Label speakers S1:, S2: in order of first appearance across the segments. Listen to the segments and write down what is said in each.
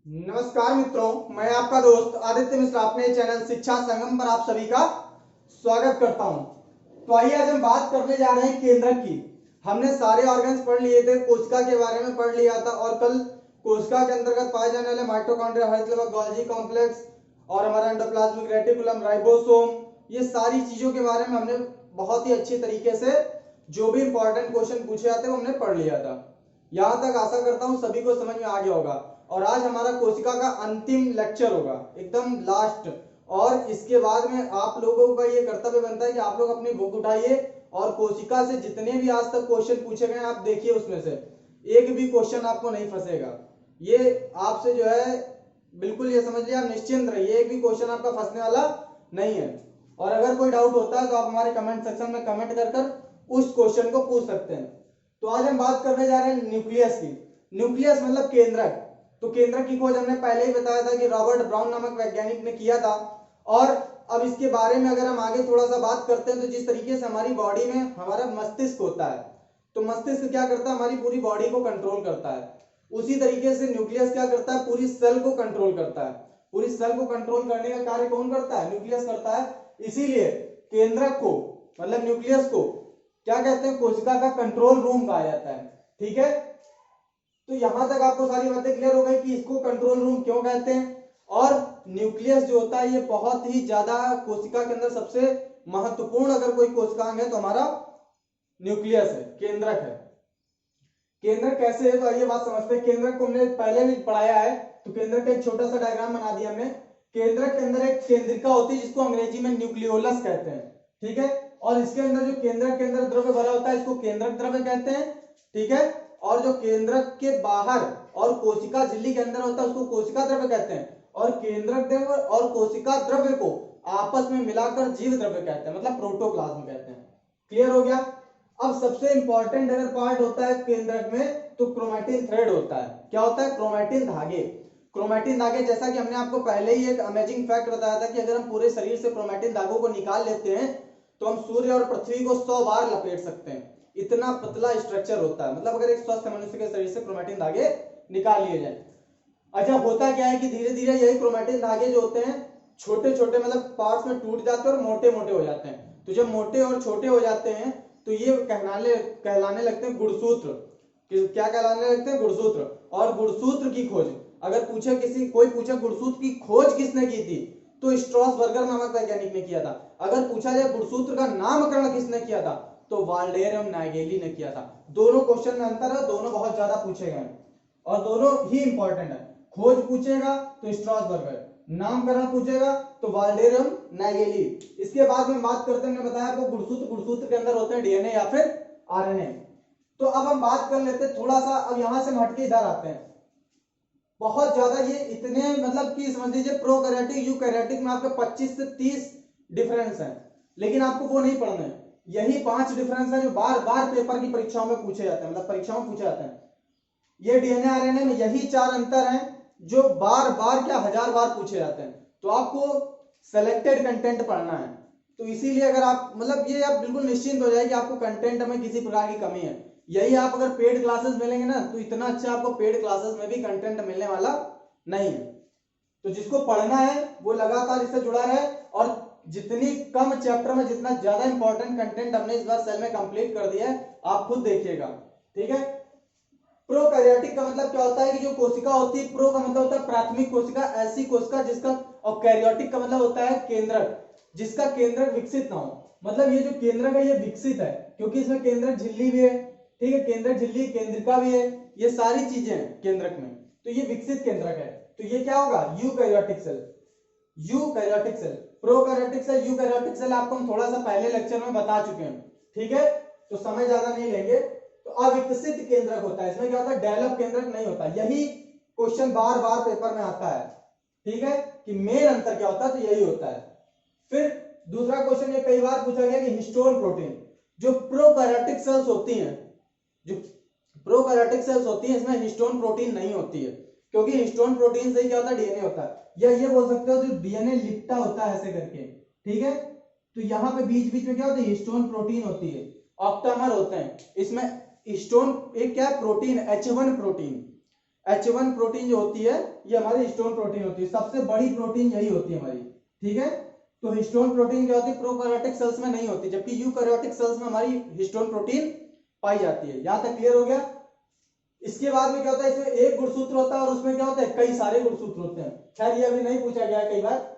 S1: नमस्कार मित्रों, मैं आपका दोस्त आदित्य मिश्रा अपने चैनल शिक्षा संगम पर आप सभी का स्वागत करता हूं। तो आइए आज हम बात करने जा रहे हैं केंद्रक की। हमने सारे ऑर्गन्स पढ़ लिए थे, कोशिका के बारे में पढ़ लिया था और कल कोशिका के अंतर्गत पाए जाने वाले माइटोकॉन्ड्रिया, हर्त्ज़, गोल्गी कॉम्प्लेक्स और हमारा एंडोप्लाज्मिक रेटिकुलम, राइबोसोम, ये सारी चीजों के बारे में हमने बहुत ही अच्छी तरीके से जो भी इंपॉर्टेंट क्वेश्चन पूछे जाते हैं वो हमने पढ़ लिया था। यहां तक आशा करता हूं सभी को समझ में आ गया होगा। और आज हमारा कोशिका का अंतिम लेक्चर होगा, एकदम लास्ट। और इसके बाद में आप लोगों का ये कर्तव्य बनता है कि आप लोग अपनी बुक उठाइए और कोशिका से जितने भी आज तक क्वेश्चन पूछे गए आप देखिए, उसमें से एक भी क्वेश्चन आपको नहीं फंसेगा। ये आपसे जो है बिल्कुल ये समझ लिया, आप निश्चिंत रहिए, एक भी क्वेश्चन आपका फंसने वाला नहीं है। और अगर कोई डाउट होता है तो आप हमारे कमेंट सेक्शन में कमेंट कर उस क्वेश्चन को पूछ सकते हैं। तो आज हम बात करने जा रहे हैं न्यूक्लियस की। न्यूक्लियस मतलब केंद्रक। तो केंद्रक की खोज हमने पहले ही बताया था कि रॉबर्ट ब्राउन नामक वैज्ञानिक ने किया था। और अब इसके बारे में अगर हम आगे थोड़ा सा बात करते हैं तो जिस तरीके से हमारी बॉडी में हमारा मस्तिष्क होता है, तो मस्तिष्क क्या करता है, हमारी पूरी बॉडी को कंट्रोल करता है। उसी तरीके से न्यूक्लियस क्या करता है, पूरी सेल को कंट्रोल करता है। पूरी सेल को कंट्रोल करने का कार्य कौन करता है, न्यूक्लियस करता है। इसीलिए केंद्रक को मतलब न्यूक्लियस को क्या कहते हैं, कोशिका का कंट्रोल रूम कहा जाता है। ठीक है, तो यहां तक आपको सारी बातें क्लियर हो गई कि इसको कंट्रोल रूम क्यों कहते हैं। और न्यूक्लियस जो होता है ये बहुत ही ज्यादा कोशिका के अंदर सबसे महत्वपूर्ण अगर कोई कोशिकांग है तो हमारा न्यूक्लियस है, केंद्रक है। केंद्रक कैसे है तो आइए बात समझते हैं। केंद्रक को हमने पहले भी पढ़ाया है, तो केंद्रक का एक छोटा सा डायग्राम बना दिया हमने। केंद्रक के अंदर एक केंद्रिका होती है जिसको अंग्रेजी में न्यूक्लियोलस कहते हैं। ठीक है, और इसके अंदर जो केंद्रक के अंदर द्रव्य भरा होता है इसको केंद्रक द्रव्य कहते हैं। ठीक है, और जो केंद्रक के बाहर और कोशिका झिल्ली के अंदर होता है उसको कोशिका द्रव्य कहते हैं। और केंद्रक द्रव्य और कोशिका द्रव्य को आपस में मिलाकर जीव द्रव्य कहते हैं, मतलब प्रोटोप्लाज्म कहते हैं। क्लियर हो गया। अब सबसे इंपॉर्टेंट अगर पार्ट होता है केंद्रक में तो क्रोमैटिन थ्रेड होता है। क्या होता है, क्रोमैटिन धागे। क्रोमैटिन धागे, जैसा कि हमने आपको पहले ही एक अमेजिंग फैक्ट बताया था कि अगर हम पूरे शरीर से क्रोमैटिन धागों को निकाल लेते हैं तो हम सूर्य और पृथ्वी को 100 बार लपेट सकते हैं। इतना पतला स्ट्रक्चर होता है, मतलब अगर एक स्वस्थ मनुष्य के शरीर से क्रोमैटिन धागे निकाल लिए जाए। अच्छा, होता क्या है कि धीरे धीरे यही क्रोमैटिन धागे जो होते हैं छोटे छोटे मतलब पार्ट्स में टूट जाते हैं और मोटे मोटे हो जाते हैं। तो जब मोटे और छोटे हो जाते हैं तो ये कहलाने लगते हैं गुणसूत्र। क्या कहलाने लगते हैं, गुणसूत्र। और गुणसूत्र की खोज अगर पूछे कोई पूछे गुणसूत्र की खोज किसने की थी तो स्ट्रॉसबर्गर नामक वैज्ञानिक ने किया था। अगर पूछा जाए गुणसूत्र का नामकरण किसने किया था तो वाल्डेरम नागेली ने किया था। दोनों क्वेश्चन में अंतर है, दोनों बहुत ज्यादा पूछे गए और दोनों ही इंपॉर्टेंट है। खोज पूछेगा तो स्ट्रॉसबर्गर, नामकरण पूछेगा तो वाल्डेरम नागेली। इसके बाद में बात करते हैं, मैंने बताया आपको गुणसूत्र के अंदर होते हैं डीएनए या फिर आरएनए। तो अब हम बात कर लेते हैं थोड़ा सा, अब यहां से हट के इधर आते हैं। बहुत ज्यादा ये इतने मतलब कि समझ लीजिए प्रोकैरियोटिक यूकैरियोटिक में आपके 25 से 30 डिफरेंस है, लेकिन आपको वो नहीं पढ़ना है। यही 5 डिफरेंस है जो बार बार पेपर की परीक्षाओं में पूछे जाते हैं, मतलब परीक्षाओं में पूछे जाते हैं। ये डीएनए आरएनए में यही 4 अंतर हैं जो बार बार क्या 1000 बार पूछे जाते हैं। तो आपको सेलेक्टेड कंटेंट पढ़ना है। तो इसीलिए अगर आप मतलब ये आप बिल्कुल निश्चिंत हो जाए कि आपको कंटेंट में किसी प्रकार की कमी है। यही आप अगर पेड क्लासेस मिलेंगे ना तो इतना अच्छा आपको पेड क्लासेस में भी कंटेंट मिलने वाला नहीं है। तो जिसको पढ़ना है वो लगातार इससे जुड़ा रहे। और जितनी कम चैप्टर में जितना ज्यादा इंपॉर्टेंट कंटेंट हमने इस बार सेल में कंप्लीट कर दिया है आप खुद देखिएगा। ठीक है, प्रोकैरियोटिक का मतलब क्या होता है कि जो कोशिका होती है, प्रो का मतलब होता है प्राथमिक कोशिका, ऐसी कोशिका जिसका, और कैरियोटिक का मतलब होता है केंद्रक, जिसका केंद्रक विकसित ना हो। मतलब ये जो केंद्रक है ये विकसित है क्योंकि इसमें केंद्रक झिल्ली भी है। ठीक है, केंद्रक झिल्ली, केंद्रिका भी है, ये सारी चीजें हैं केंद्रक में। तो ये विकसित केंद्रक है। तो ये क्या होगा, eukaryotic cell. Eukaryotic cell, prokaryotic cell, eukaryotic cell आपको हम थोड़ा सा पहले लेक्चर में बता चुके हैं। ठीक है, तो समय ज्यादा नहीं लेंगे। तो अविकसित केंद्रक होता है, इसमें क्या होता है, डेवलप केंद्रक नहीं होता। यही क्वेश्चन बार बार पेपर में आता है। ठीक है, कि मेन अंतर क्या होता है, तो यही होता है। फिर दूसरा क्वेश्चन ये कई बार पूछा गया कि हिस्टोन प्रोटीन, जो प्रोकैरियोटिक सेल्स होती हैं, जो प्रोकैरियोटिक सेल्स होती हैं इसमें हिस्टोन प्रोटीन नहीं होती है, क्योंकि हिस्टोन प्रोटीन से ही क्या होता है, डीएनए होता है। या ये बोल सकते हो जो डीएनए लिपटा होता है ऐसे करके। ठीक है, तो यहाँ पे बीच बीच में क्या होता है, हिस्टोन प्रोटीन होती है, ऑक्टामर होते हैं इसमें। हिस्टोन एक क्या protein, H1 protein. H1 protein जो होती है ये हमारी हिस्टोन प्रोटीन होती है, सबसे बड़ी प्रोटीन यही होती है हमारी, ठीक है। तो हिस्टोन प्रोटीन क्या होती है, प्रोकैरियोटिक सेल्स में नहीं होती, जबकि यूकैरियोटिक सेल्स में हमारी हिस्टोन प्रोटीन पाई जाती है। यहां तक क्लियर हो गया। इसके बाद में क्या होता है, इसमें एक गुणसूत्र होता है और उसमें क्या होता है, कई सारे गुणसूत्र होते हैं। खैर ये अभी नहीं पूछा गया है कई बार।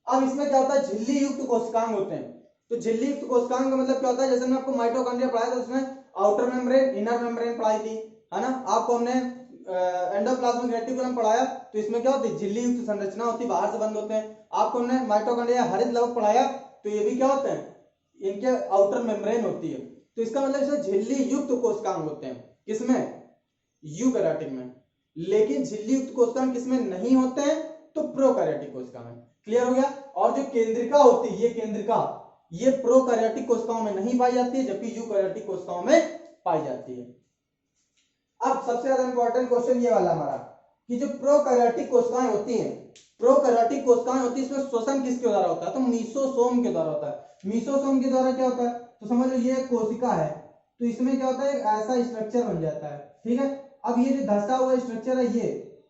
S1: अब इसमें क्या होता है, झिल्ली युक्त कोशिकांग होते हैं। तो झिल्ली युक्त कोशिकांग का मतलब क्या होता है, जैसे मैं आपको माइटोकॉन्ड्रिया पढ़ाया था उसमें आउटर मेम्ब्रेन इनर मेम्ब्रेन पढ़ाई थी, है ना। आपको हमने एंडोप्लाज्मिक रेटिकुलम पढ़ाया, तो इसमें क्या होती है, झिल्ली युक्त संरचना होती है, बाहर से बंद होते हैं। आपको हमने माइटोकॉन्ड्रिया हरित लवक पढ़ाया, तो ये भी क्या होते हैं, इनके आउटर मेम्ब्रेन होती है। तो इसका मतलब इसमें झिल्ली युक्त कोशिकांग होते हैं, किसमें, यूकैरियोटिक में। लेकिन झिल्ली युक्त कोशिकांग किसमें नहीं होते हैं, तो प्रोकैरियोटिक कोशिका में। क्लियर हो गया। और जो केंद्रिका होती है, ये केंद्रिका ये प्रोकैरियोटिक कोशिकाओं में नहीं पाई जाती है, जबकि यूकैरियोटिक कोशिकाओं में पाई जाती है। अब सबसे ज्यादा इंपॉर्टेंट क्वेश्चन ये वाला हमारा, कि जो प्रोकैरियोटिक कोशिकाएं होती हैं, प्रोकैरियोटिक कोशिकाएं होती है, इसमें श्वसन किसके द्वारा होता है, तो मीसोसोम के द्वारा होता है। मीसोसोम के द्वारा क्या होता है, तो समझ लो ये कोशिका है, तो इसमें क्या होता है, एक ऐसा स्ट्रक्चर बन जाता है, ठीक है। अब ये जो धंसा हुआ स्ट्रक्चर है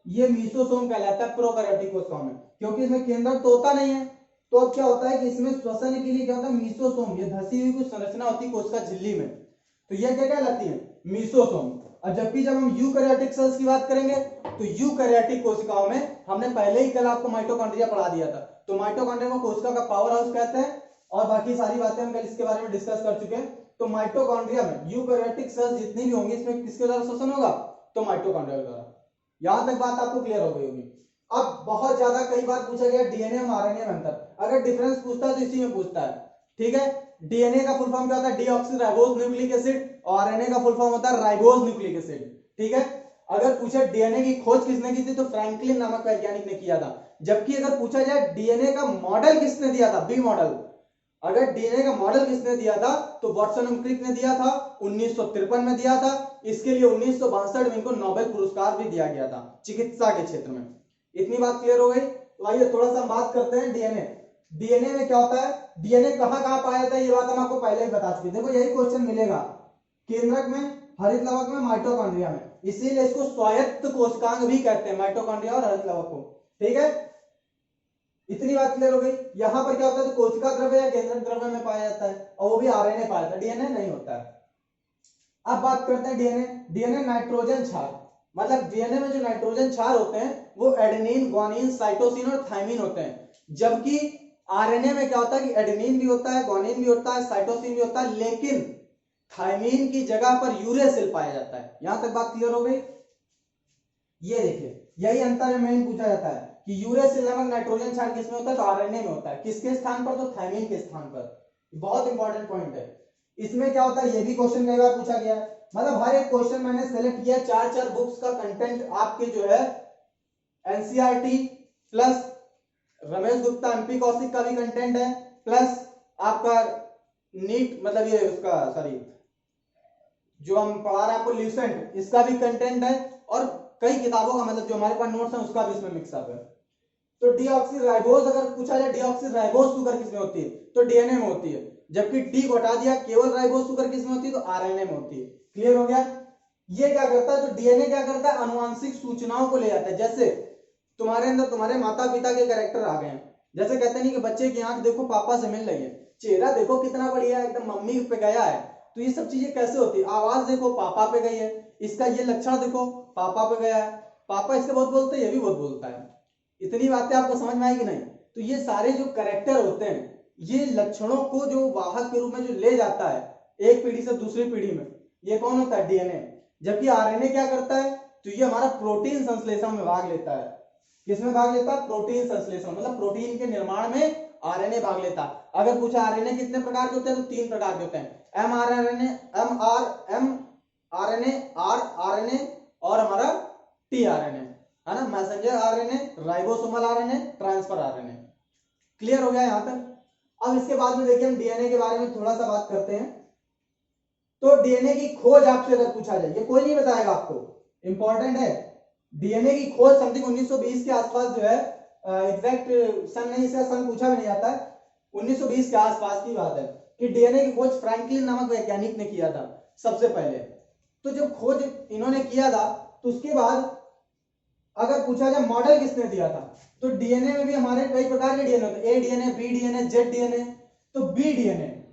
S1: ये मीसोसोम कहलाता है प्रोकैरियोटिक कोशिकाओं में, क्योंकि इसमें केंद्रक तो होता नहीं है। तो अब क्या होता है कि इसमें श्वसन के लिए क्या होता है, मीसोसोम, ये धसी हुई कुछ संरचना होती है कोशिका झिल्ली में, तो ये क्या कहलाती है, मीसोसोम। और जबकि जब हम यूकैरियोटिक सेल्स की बात करेंगे, तो यूकैरियोटिक कोशिकाओं में हमने पहले ही कल आपको माइटोकॉन्ड्रिया पढ़ा दिया था, तो माइटोकॉन्ड्रिया को कोशिका का पावर हाउस कहते हैं, और बाकी सारी बातें हम कल इसके बारे में डिस्कस कर चुके हैं। तो माइटोकॉन्ड्रिया में यूकैरियोटिक सेल्स जितनी भी होंगी, इसमें किसके द्वारा श्वसन होगा, तो माइटोकॉन्ड्रिया के द्वारा। यहां तक बात आपको क्लियर हो गई होगी। अब बहुत ज्यादा कई बार पूछा गया डीएनए और आरएनए में अंतर, अगर डिफरेंस पूछता है तो इसी में पूछता है, ठीक है। डीएनए का फुल फॉर्म क्या होता है, डीऑक्सीराइबोज न्यूक्लिक एसिड, और आरएनए का फुल फॉर्म होता है राइबोज न्यूक्लिक एसिड, ठीक है। अगर पूछे डीएनए की खोज किसने की थी, तो फ्रैंकलिन नामक वैज्ञानिक ने किया था। जबकि अगर पूछा जाए डीएनए का मॉडल किसने दिया था, बी मॉडल, अगर डीएनए का मॉडल किसने दिया था, तो वाटसन और क्रिक ने दिया था, 1953 में दिया था। इसके लिए 1962 में इनको नोबेल पुरस्कार भी दिया गया था चिकित्सा के क्षेत्र में। इतनी बात क्लियर हो गई। तो आइए थोड़ा सा बात करते हैं डीएनए। डीएनए में क्या होता है, डीएनए कहां कहां पाया जाता है, ये बात हम आपको पहले ही बता चुके। देखो यही क्वेश्चन मिलेगा, केंद्रक में, हरित लवक में, माइटोकॉन्ड्रिया में, इसीलिए इसको स्वायत्त कोशिकांग भी कहते हैं, माइटोकॉन्ड्रिया और हरित लवक को, ठीक है। इतनी बात क्लियर हो गई। यहां पर क्या होता है, तो कोशिका द्रव्य या केंद्रक द्रव्य में पाया जाता है, और वो भी आरएनए पाया जाता है, डीएनए नहीं होता है। अब बात करते हैं डीएनए। डीएनए नाइट्रोजन क्षार, मतलब डीएनए में जो नाइट्रोजन क्षार होते हैं वो एडेनिन, ग्वानिन, साइटोसिन और थायमिन होते हैं। जबकि आरएनए में क्या होता है कि एडेनिन भी होता है, ग्वानिन भी होता है, साइटोसिन भी होता है, लेकिन थायमिन की जगह पर यूरेसिल पाया जाता है। यहां तक बात क्लियर हो गई। ये देखिए यही अंतर मेन पूछा जाता है कि यूरेसिल नामक नाइट्रोजन क्षार किसमें होता है, तो आरएनए में होता है। किसके स्थान पर, तो थायमिन के स्थान पर। बहुत इंपॉर्टेंट पॉइंट है। इसमें क्या होता है, ये भी क्वेश्चन कई बार पूछा गया है। मतलब हर एक क्वेश्चन मैंने सेलेक्ट किया, चार चार बुक्स का कंटेंट आपके जो है NCERT plus Ramesh Gupta, MP Kaushik का भी कंटेंट है, प्लस आपका नीट, मतलब ये उसका सॉरी जो हम पढ़ा रहे हैं आपको ल्यूसेंट, इसका भी कंटेंट है, और कई किताबों का, मतलब जो हमारे पास नोट्स है उसका भी इसमें मिक्सअप है। तो डीऑक्सीराइबोज अगर पूछा जाए, डीऑक्सीराइबोज शुगर किसमें होती है, तो डीएनए में होती है। जबकि डी को हटा दिया, केवल राइबोज शुगर किसमें होती है, तो आरएनए में होती है। क्लियर हो गया। ये क्या करता है, तो डीएनए क्या करता है, अनुवांशिक सूचनाओं को ले जाता है। जैसे तुम्हारे अंदर तुम्हारे माता पिता के कैरेक्टर आ गए हैं, जैसे कहते नहीं कि बच्चे की आंख देखो पापा से मिल रही है, चेहरा देखो कितना बढ़िया है, एकदम मम्मी पे गया है, तो ये सब चीजें कैसे होती है, आवाज देखो पापा पे गई है, इसका ये लक्षण देखो पापा पे गया है, पापा इसके बहुत बोलते हैं, ये भी बहुत बोलता है। इतनी बातें आपको समझ में आएगी नहीं। तो ये सारे जो कैरेक्टर होते हैं, ये लक्षणों को जो वाहक के रूप में जो ले जाता है एक पीढ़ी से दूसरी पीढ़ी में, ये कौन होता है, डीएनए। जबकि आरएनए क्या करता है, तो ये हमारा प्रोटीन संश्लेषण में भाग लेता है। किसमें भाग लेता है, प्रोटीन संश्लेषण, मतलब प्रोटीन के निर्माण में आरएनए भाग लेता है। अगर पूछा आरएनए कितने प्रकार के होते हैं, तो 3 प्रकार के होते हैं, एमआरएनए, एमआरएनए, आरआरएनए और हमारा टीआरएनए, है ना, messenger RNA, ribosomal RNA, transfer RNA. Clear हो गया यहां तक। अब इसके बाद में देखिए हम डीएनए के बारे में थोड़ा सा बात करते हैं। तो डीएनए की खोज आपसे अगर पूछा जाए, ये कोई नहीं बताएगा आपको, इंपॉर्टेंट है। डीएनए की खोज समथिंग 1920 के आसपास जो है, एग्जैक्ट सन नहीं, इसका सन पूछा भी नहीं जाता है, 1920 के आसपास की बात है कि डीएनए की खोज फ्रैंकलिन नामक वैज्ञानिक ने किया था सबसे पहले। तो जब खोज इन्होंने किया था, तो उसके बाद अगर पूछा जाए मॉडल किसने दिया था, तो डीएनए में भी हमारे कई प्रकार के डीएनए होते हैं, A DNA, B DNA, Z DNA. तो बी डीएनए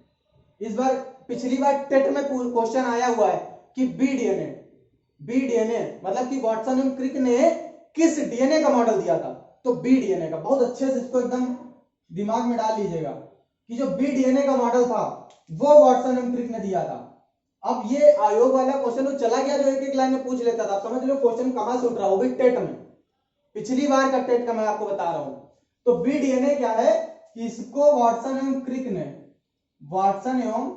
S1: इस बार, पिछली बार टेट में क्वेश्चन आया हुआ है कि बी डीएनए, बी डीएनए मतलब कि वाटसन एंड क्रिक ने किस डीएनए का मॉडल दिया था, तो बी डीएनए का। बहुत अच्छे से इसको एकदम दिमाग में डाल लीजिएगा कि जो बी डीएनए का मॉडल था वो वाटसन एंड क्रिक ने दिया था। अब ये आयोग वाला क्वेश्चन तो चला गया जो एक एक लाइन में पूछ लेता था, आप समझ लो क्वेश्चन कहां से उठ रहा है, वो भी टेट में, पिछली बार का टेट का मैं आपको बता रहा हूं। तो बी डीएनए क्या है कि इसको वाटसन एवं क्रिक ने, वाटसन एवं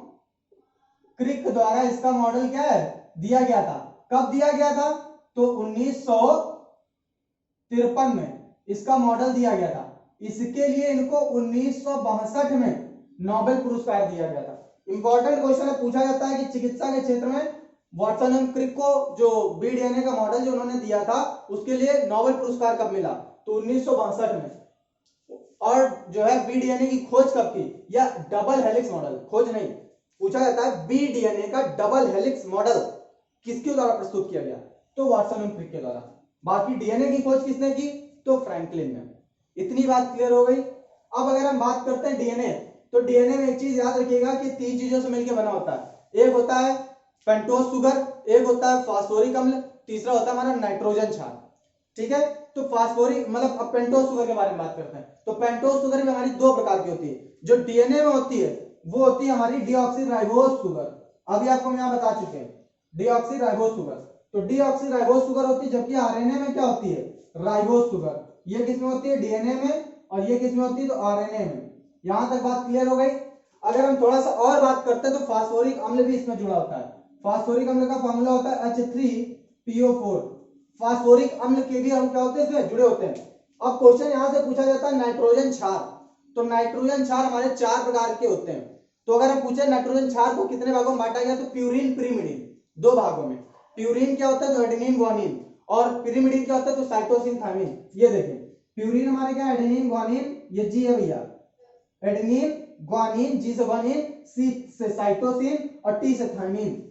S1: क्रिक द्वारा इसका मॉडल क्या है दिया गया था। कब दिया गया था, तो 1953 में इसका मॉडल दिया गया था। इसके लिए इनको 1962 में नोबेल पुरस्कार दिया गया था। इंपॉर्टेंट क्वेश्चन है, पूछा जाता है कि चिकित्सा के क्षेत्र में वाटसन एंड क्रिक को जो बी डीएनए का मॉडल जो उन्होंने दिया था उसके लिए नोबेल पुरस्कार कब मिला, तो 1962 में। और जो है बी डीएनए की खोज कब की, या डबल हेलिक्स मॉडल, खोज नहीं, पूछा जाता है बी डीएनए का डबल हेलिक्स मॉडल किसके द्वारा प्रस्तुत किया गया, तो वाटसन एंड क्रिक के द्वारा। बाकी डीएनए की खोज किसने की, तो फ्रैंकलिन ने। इतनी बात क्लियर हो गई। अब अगर हम बात करते हैं डीएनए, तो डीएनए में एक चीज याद रखिएगा कि 3 चीजों से मिलकर बना होता है। एक होता है पेंटोज शुगर, एक होता है फास्फोरिक अम्ल, तीसरा होता है हमारा नाइट्रोजन क्षार। ठीक है, तो फास्फोरिक मतलब अब पेंटोज शुगर के बारे में बात करते हैं। तो पेंटोज शुगर में हमारी 2 प्रकार की होती है, जो डीएनए में होती है वो होती है हमारी डीऑक्सीराइबोज शुगर। अभी आपको मैं बता चुके हैं डीऑक्सीराइबोज शुगर। तो डीऑक्सीराइबोज शुगर होती है, जबकि आरएनए में क्या होती है, राइबोज शुगर। ये किस में होती है, डीएनए में, और ये किस में होती है, तो आरएनए में। यहां तक बात क्लियर हो गई। अगर हम थोड़ा सा और बात करते हैं तो फास्फोरिक अम्ल भी इसमें जुड़ा होता है। फास्फोरिक अम्ल का फॉर्मूला होता है H3PO4। फास्फोरिक अम्ल के भी हम क्या होते हैं इसमें जुड़े होते हैं। अब क्वेश्चन यहां से पूछा जाता है नाइट्रोजन क्षार। तो नाइट्रोजन क्षार हमारे 4 प्रकार के होते हैं। तो अगर हम पूछे नाइट्रोजन क्षार को कितने भागों में बांटा गया, तो प्यूरिन पिरिमिडिन 2 भागों में। प्यूरिन क्या होता है, तो एडेनिन ग्वानिन, और पिरिमिडिन क्या होता है, तो साइटोसिन थाइमिन। ये देखें प्यूरिन हमारे क्या एडेनिन ग्वानिन, ये जी है भैया, एडेनिन ग्वानिन, जी से ग्वानिन, सी से साइटोसिन और टी से थाइमिन।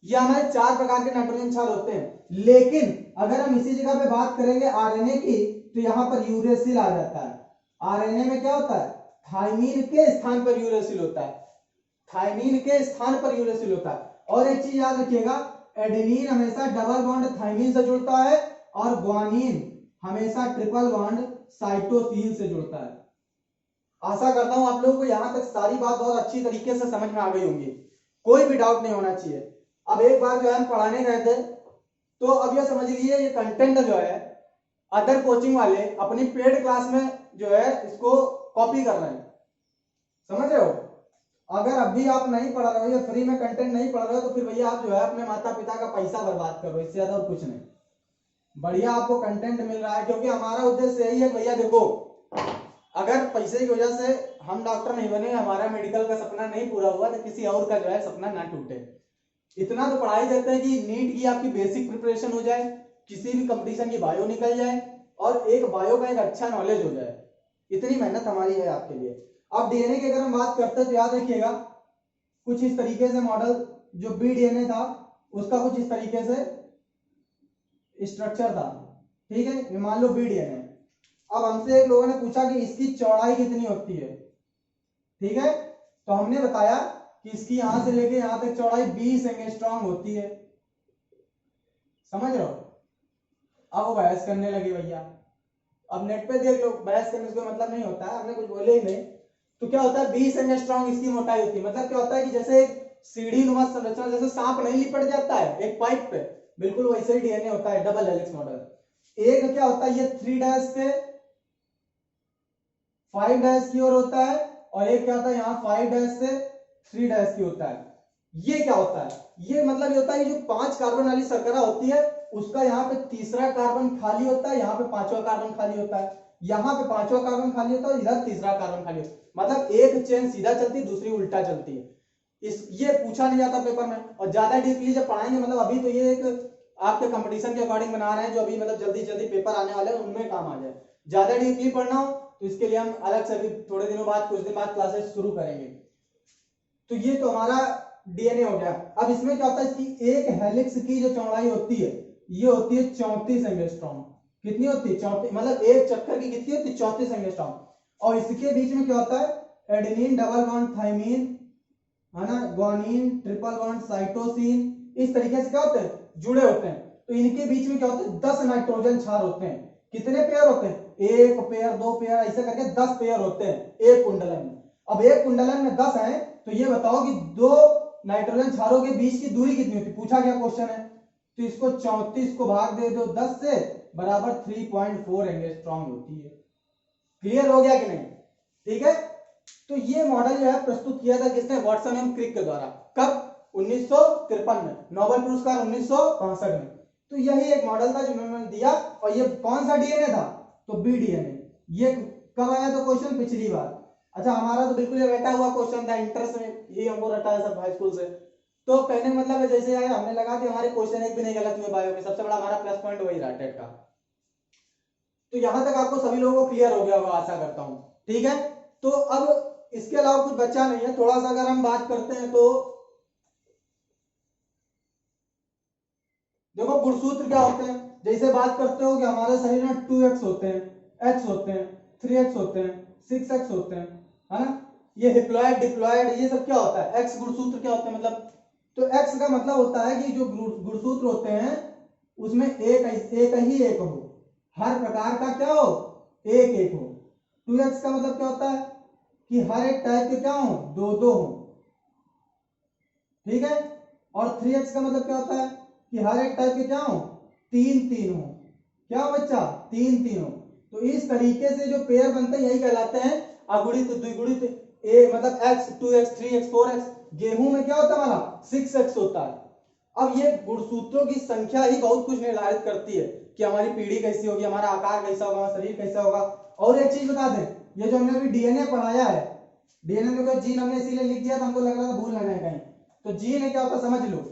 S1: ये हमारे 4 प्रकार के नाइट्रोजन क्षार होते हैं। लेकिन अगर हम इसी जगह पे बात करेंगे आरएनए की, तो यहां पर यूरेसिल आ जाता है। आरएनए में क्या होता है, थाइमिन के स्थान पर यूरेसिल होता है, थाइमिन के स्थान पर यूरेसिल होता है। और एक चीज याद रखिएगा, एडेनिन हमेशा डबल बॉन्ड थाइमिन से जुड़ता है, और ग्वानिन हमेशा ट्रिपल बॉन्ड साइटोसिन से जुड़ता है। आशा करता हूं आप लोगों को यहां तक सारी बात बहुत अच्छी तरीके से समझ में आ गई होंगी, कोई भी डाउट नहीं होना चाहिए। अब एक बार जो है हम पढ़ाने गए थे, तो अब यह समझ लीजिए ये कंटेंट जो है अदर कोचिंग वाले अपनी पेड क्लास में जो है इसको कॉपी कर रहे हैं, समझ रहे हो। अगर अभी आप नहीं पढ़ रहे हो या फ्री में कंटेंट नहीं पढ़ रहे हो, तो फिर भैया आप जो है अपने माता पिता का पैसा बर्बाद करो, इससे ज्यादा और कुछ नहीं। बढ़िया आपको कंटेंट मिल रहा है, क्योंकि हमारा उद्देश्य यही है भैया देखो, अगर पैसे की वजह से हम डॉक्टर नहीं बने, हमारा मेडिकल का सपना नहीं पूरा हुआ, तो किसी और का जो है सपना ना टूटे। इतना तो पढ़ाई देते हैं कि नीट की आपकी बेसिक प्रिपरेशन हो जाए, किसी भी कंपटीशन की बायो निकल जाए, और एक बायो का एक अच्छा नॉलेज हो जाए। इतनी मेहनत हमारी है आपके लिए। अब डीएनए की अगर हम बात करते हैं तो याद रखिएगा कुछ इस तरीके से मॉडल, जो बी डीएनए था उसका कुछ इस तरीके से स्ट्रक्चर था। ठीक है, ये मान लो बी डीएनए। अब हमसे एक लोगों ने पूछा कि इसकी चौड़ाई कितनी होती है। ठीक है, तो हमने बताया कि इसकी यहां से लेके यहां तक चौड़ाई 20 एंगस्ट्रॉम होती है, समझ रहे हो। अब वो बहस करने लगे भैया, अब नेट पे देख लो, बहस करने से मतलब नहीं होता है, हमने कुछ बोले ही नहीं। तो क्या होता है 20 एंगस्ट्रॉम इसकी मोटाई होती है। मतलब क्या होता है कि जैसे एक सीढ़ी नुमा संरचना, जैसे सांप नहीं लिपट जाता है एक पाइप पे, बिल्कुल वैसे ही डीएनए होता है, डबल हेलिक्स मॉडल। एक क्या होता है, ये 3 डैश से 5 डैश की ओर होता है, और एक क्या होता है यहाँ 5 डैश से 3 डैश की होता है। ये क्या होता है, ये मतलब ये होता है कि जो 5 कार्बन वाली शर्करा होती है उसका यहाँ पे तीसरा कार्बन खाली होता है, यहाँ पे 5वां कार्बन खाली होता है, यहाँ पे 5वां कार्बन खाली होता है, इधर तीसरा कार्बन खाली होता है। मतलब एक चेन सीधा चलती है, दूसरी उल्टा चलती है। ये पूछा नहीं जाता पेपर में, और ज्यादा डीपली जब पढ़ाएंगे, मतलब अभी तो ये एक आपके कंपटीशन के अकॉर्डिंग बना रहे हैं, जो अभी मतलब जल्दी जल्दी पेपर आने वाले हैं उनमें काम आ जाए। ज्यादा डीपली पढ़ना हो तो इसके लिए हम अलग से अभी थोड़े दिनों बाद, कुछ दिन बाद क्लासेस शुरू करेंगे। तो ये तो हमारा डीएनए हो गया। अब इसमें क्या होता है, इसकी एक हेलिक्स की जो चौड़ाई होती है ये होती है 34 एंगस्ट्रॉम। कितनी होती है 34, मतलब एक चक्कर की कितनी होती है 34 एंगस्ट्रॉम। और इसके बीच में क्या होता है एडेनिन डबल बॉन्ड थाइमीन, है ना, ग्वानिन ट्रिपल बॉन्ड साइटोसिन, इस तरीके से क्या होते हैं जुड़े होते हैं। तो इनके बीच में क्या होता है 10 नाइट्रोजन क्षार होते हैं। कितने पेयर होते हैं, एक पेयर, दो पेयर, ऐसे करके 10 पेयर होते हैं एक कुंडलन में। अब एक कुंडलन में 10 है तो ये बताओ कि दो नाइट्रोजन क्षारों के बीच की दूरी कितनी होती है, पूछा गया क्वेश्चन है। तो इसको 34 को भाग दे दो 10 से, बराबर 3.4 एंगस्ट्रॉम होती है। क्लियर हो गया कि नहीं, ठीक है। तो ये मॉडल जो है प्रस्तुत किया था किसने, वाटसन एंड क्रिक के द्वारा। कब, 1953 में, नोबेल पुरस्कार 1965 में। तो यही एक मॉडल था जो मैंने दिया। और ये कौन सा डीएनए था, तो बी डीएनए। ये कब आया था क्वेश्चन, पिछली बार। अच्छा, हमारा तो बिल्कुल ये रटा हुआ क्वेश्चन था, इंटर में ही हमको रटा है सब हाई स्कूल से। तो कहने का मतलब है जैसे आया हमने लगा कि हमारे क्वेश्चन एक भी नहीं गलत हुए बायो में, सबसे बड़ा हमारा प्लस पॉइंट वही रहा टेट का। तो यहां तक आपको सभी लोगों को क्लियर हो गया होगा आशा करता हूं, ठीक है। तो अब इसके अलावा कुछ बचा नहीं है, थोड़ा सा अगर हम बात करते हैं तो देखो गुणसूत्र क्या होते हैं। जैसे बात करते हो कि हमारे शरीर में 2x होते हैं, x होते हैं, 3x होते हैं, 6x होते हैं, है ना। ये हिप्लॉइड डिप्लॉइड ये सब क्या होता है, x गुणसूत्र क्या होते हैं मतलब। तो x का मतलब होता है कि जो गुणसूत्र होते हैं उसमें एक हो, हर प्रकार का क्या हो, एक हो। 2x का मतलब क्या होता है कि हर एक टाइप के क्या हो, दो हो, ठीक है। और 3x का मतलब क्या होता है कि हर एक टाइप के क्या हो, तीन हो। क्या हो बच्चा, तीन हो। तो इस तरीके से जो पेयर बनते हैं यही कहलाते हैं अगुणित द्विगुणित। ए मतलब x 2x 3x 4x। गेहूं में क्या होता है हमारा 6x होता है। अब ये गुणसूत्रों की संख्या ही बहुत कुछ निर्धारित करती है कि हमारी पीढ़ी कैसी होगी, हमारा आकार कैसा होगा, हमारा शरीर कैसा होगा। और एक चीज बता दें, ये जो हमने अभी डीएनए पढ़ाया है, डीएनए में जीन हमने इसीलिए लिख दिया था, हमको लग रहा था भूल ना जाए कहीं। तो जीन है क्या होता है समझ लो,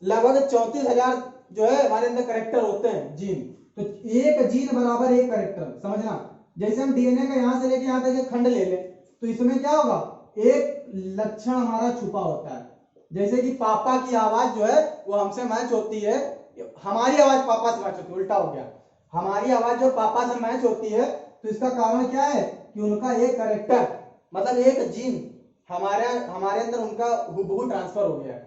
S1: लगभग 34,000 जो है हमारे अंदर करेक्टर होते हैं जीन। तो एक जीन बराबर एक करेक्टर, समझना। जैसे हम डीएनए का यहां से लेके यहां तक एक खंड ले लें तो इसमें क्या होगा, एक लक्षण हमारा छुपा होता है। जैसे कि पापा की आवाज जो है वो हमसे मैच होती है, हमारी आवाज पापा से मैच होती है, उल्टा हो गया। हमारी आवाज जो पापा से मैच होती है तो इसका कारण क्या है कि उनका एक करेक्टर मतलब एक जीन हमारे अंदर उनका हुबहू ट्रांसफर हो गया है।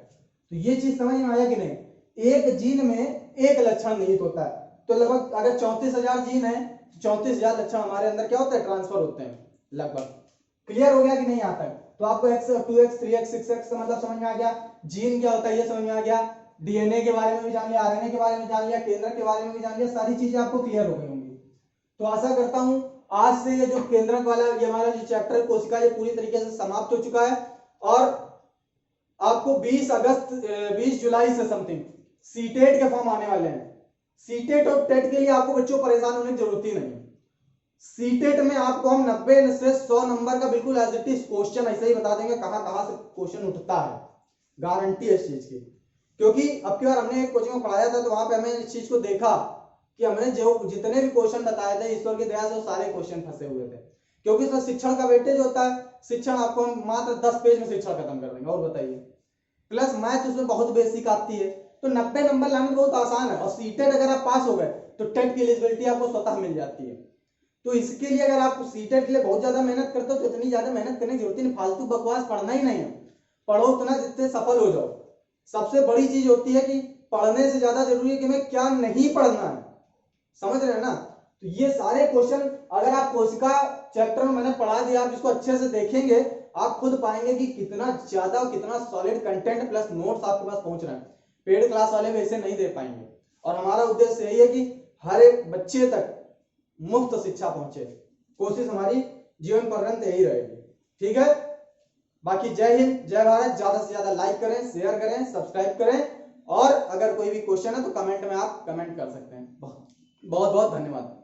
S1: तो ये चीज समझ में आया कि नहीं, एक जीन में एक लक्षण निहित होता है। तो लगभग अगर 34,000 जीन है, 34,000 लक्षण हमारे अंदर क्या होता है, ट्रांसफर होते हैं लगभग। क्लियर हो गया कि नहीं यहाँ तक। तो आपको x 2x 3x 6x का मतलब समझ में आ गया, जीन क्या होता है ये समझ में आ गया, डीएनए के बारे में भी जान लिया, आरएनए के बारे में जान लिया, केंद्रक के बारे में भी जान लिया, सारी चीजें आपको क्लियर हो गई होंगी। तो आशा करता हूं आज से ये जो केंद्रक वाला ये हमारा जो चैप्टर कोशिका ये पूरी तरीके से समाप्त हो चुका है। और आपको 20 जुलाई से समथिंग सीटेट के फॉर्म आने वाले हैं। सीटेट और टेट के लिए आपको बच्चों परेशान होने की जरूरत ही नहीं है। सीटेट में आपको हम 90 से 100 नंबर का बिल्कुल एज इट इज क्वेश्चन ऐसे ही बता देंगे कहां कहां से क्वेश्चन उठता है, गारंटी है इस चीज की। क्योंकि अब की बार हमने एक कोचिंग में पढ़ाया था तो वहां पे हमने इस चीज को देखा कि हमने जो जितने भी क्वेश्चन बताए थे ईश्वर की दया से वो सारे क्वेश्चन फंसे हुए थे। क्योंकि इसमें शिक्षण का वेटेज होता है, शिक्षण आपको हम मात्र 10 पेज में शिक्षण खत्म कर देंगे। और बताइए, प्लस मैथ उसमें बहुत बेसिक आती है। तो 90 नंबर लाना बहुत आसान है। और सीटेट अगर आप पास हो गए तो टेट की एलिजिबिलिटी आपको स्वतः मिल जाती है। तो इसके लिए अगर आप सीटेट के लिए बहुत ज्यादा मेहनत करते हो तो इतनी ज्यादा मेहनत करने की जरूरत नहीं, फालतू बकवास पढ़ना ही नहीं है। पढ़ो उतना जितने सफल हो जाओ। सबसे बड़ी चीज होती है कि पढ़ने से ज्यादा जरूरी है कि हमें क्या नहीं पढ़ना है, समझ रहे हैं ना। तो ये सारे क्वेश्चन अगर आप कोशिका चैप्टर में मैंने पढ़ा दिया, आप इसको अच्छे से देखेंगे आप खुद पाएंगे कि कितना ज्यादा और कितना सॉलिड कंटेंट प्लस नोट्स आपके पास पहुंच रहे हैं। पेड क्लास वाले वैसे नहीं दे पाएंगे। और हमारा उद्देश्य यही है कि हर एक बच्चे तक मुफ्त शिक्षा पहुंचे। कोशिश हमारी जीवन पर्यंत यही रहेगी, ठीक है। बाकी जय हिंद जय भारत। ज्यादा से ज्यादा लाइक करें, शेयर करें, सब्सक्राइब करें। और अगर कोई भी क्वेश्चन है तो कमेंट में आप कमेंट कर सकते हैं। बहुत बहुत धन्यवाद।